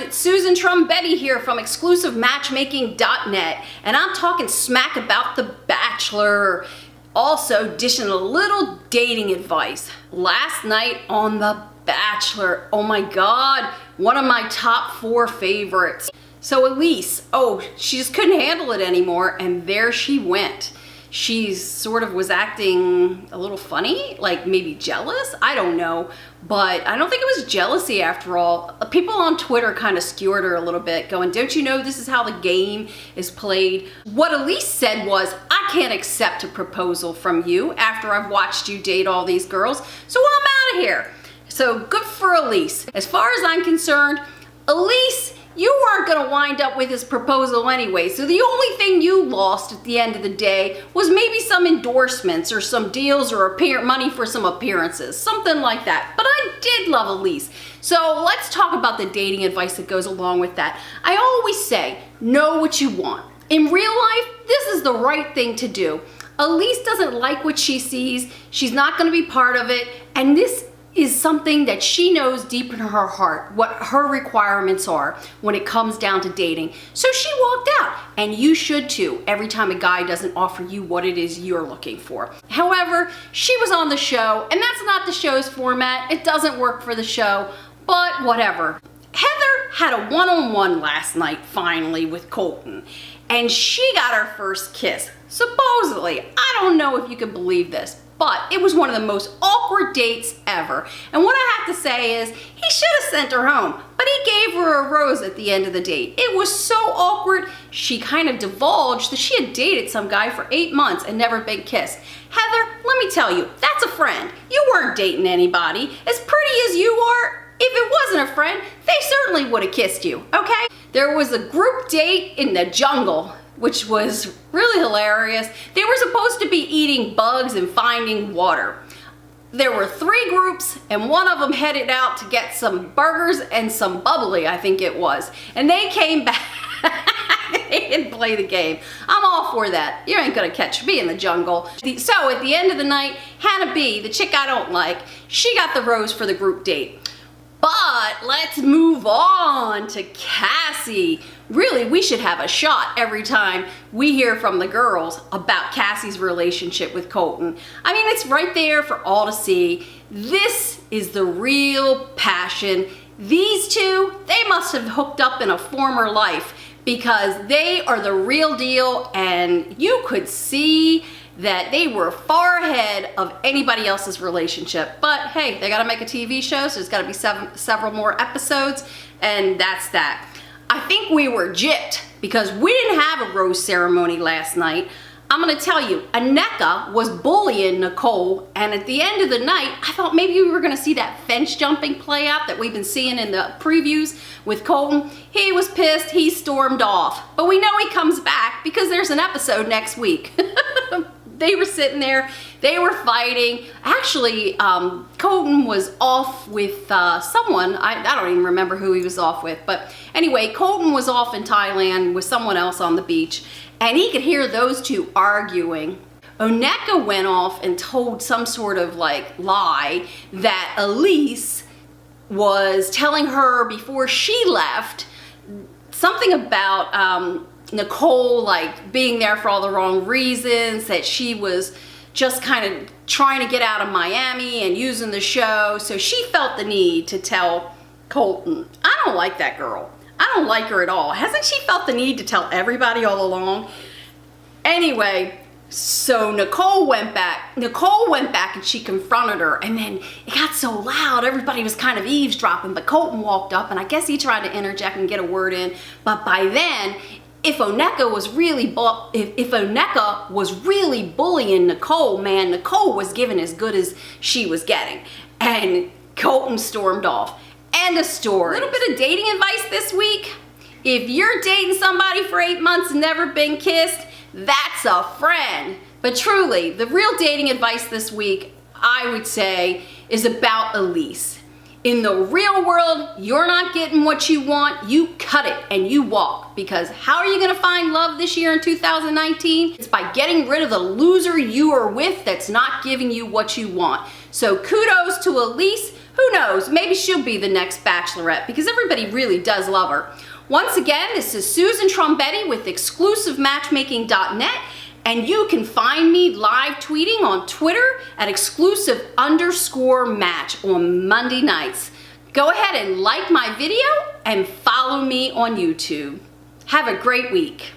it's Susan Trombetti here from exclusivematchmaking.net, and I'm talking smack about The Bachelor. Also dishing a little dating advice. Last night on The Bachelor, oh my God, one of my top 4 favorites. So Elyse, she just couldn't handle it anymore, and there she went. She sort of was acting a little funny, like maybe jealous, I don't know, but I don't think it was jealousy after all. People on Twitter kind of skewered her a little bit, going, don't you know this is how the game is played? What Elyse said was, I can't accept a proposal from you after I've watched you date all these girls, so I'm out of here. So good for Elyse. As far as I'm concerned, Elyse, you weren't gonna wind up with his proposal anyway, so the only thing you lost at the end of the day was maybe some endorsements or some deals or money for some appearances, something like that. But I did love Elyse. So let's talk about the dating advice that goes along with that. I always say, know what you want. In real life, this is the right thing to do. Elyse doesn't like what she sees, she's not gonna be part of it, and this is something that she knows deep in her heart, what her requirements are when it comes down to dating. So she walked out, and you should too, every time a guy doesn't offer you what it is you're looking for. However, she was on the show, and that's not the show's format. It doesn't work for the show, but whatever. Heather had a one-on-one last night, finally, with Colton, and she got her first kiss, supposedly. I don't know if you can believe this, but it was one of the most awkward dates ever. And what I have to say is, he should have sent her home, but he gave her a rose at the end of the date. It was so awkward, she kind of divulged that she had dated some guy for 8 months and never been kissed. Heather, let me tell you, that's a friend. You weren't dating anybody. As pretty as you are, if it wasn't a friend, they certainly would have kissed you, okay? There was a group date in the jungle, which was really hilarious. They were supposed to be eating bugs and finding water. There were 3 groups, and one of them headed out to get some burgers and some bubbly, I think it was. And they came back. They didn't play the game. I'm all for that. You ain't gonna catch me in the jungle. So at the end of the night, Hannah B, the chick I don't like, she got the rose for the group date. But let's move on to Cassie. Really, we should have a shot every time we hear from the girls about Cassie's relationship with Colton. I mean, it's right there for all to see. This is the real passion. These two, they must have hooked up in a former life because they are the real deal, and you could see that they were far ahead of anybody else's relationship. But hey, they gotta make a TV show, so there's gotta be several more episodes, and that's that. I think we were gypped because we didn't have a rose ceremony last night. I'm gonna tell you, Aneka was bullying Nicole, and at the end of the night, I thought maybe we were gonna see that fence jumping play out that we've been seeing in the previews with Colton. He was pissed, he stormed off. But we know he comes back because there's an episode next week. They were sitting there, they were fighting. Actually, Colton was off with someone, I don't even remember who he was off with, but anyway, Colton was off in Thailand with someone else on the beach, and he could hear those two arguing. Aneka went off and told some sort of like lie that Elyse was telling her before she left, something about Nicole like being there for all the wrong reasons, that she was just kind of trying to get out of Miami and using the show, so she felt the need to tell Colton. I don't like that girl. I don't like her at all. Hasn't she felt the need to tell everybody all along? Anyway, so Nicole went back and she confronted her, and then it got so loud, everybody was kind of eavesdropping, but Colton walked up, and I guess he tried to interject and get a word in, but by then, if Aneka was really bullying Nicole, man, Nicole was giving as good as she was getting. And Colton stormed off. End of story. A little bit of dating advice this week. If you're dating somebody for 8 months and never been kissed, that's a friend. But truly, the real dating advice this week, I would say, is about Elyse. In the real world, you're not getting what you want, you cut it and you walk. Because how are you gonna find love this year in 2019? It's by getting rid of the loser you are with that's not giving you what you want. So kudos to Elyse Who knows, maybe she'll be the next Bachelorette because everybody really does love her. Once again, this is Susan Trombetti with exclusivematchmaking.net, and you can find me live tweeting on Twitter at exclusive_match on Monday nights. Go ahead and like my video and follow me on YouTube. Have a great week.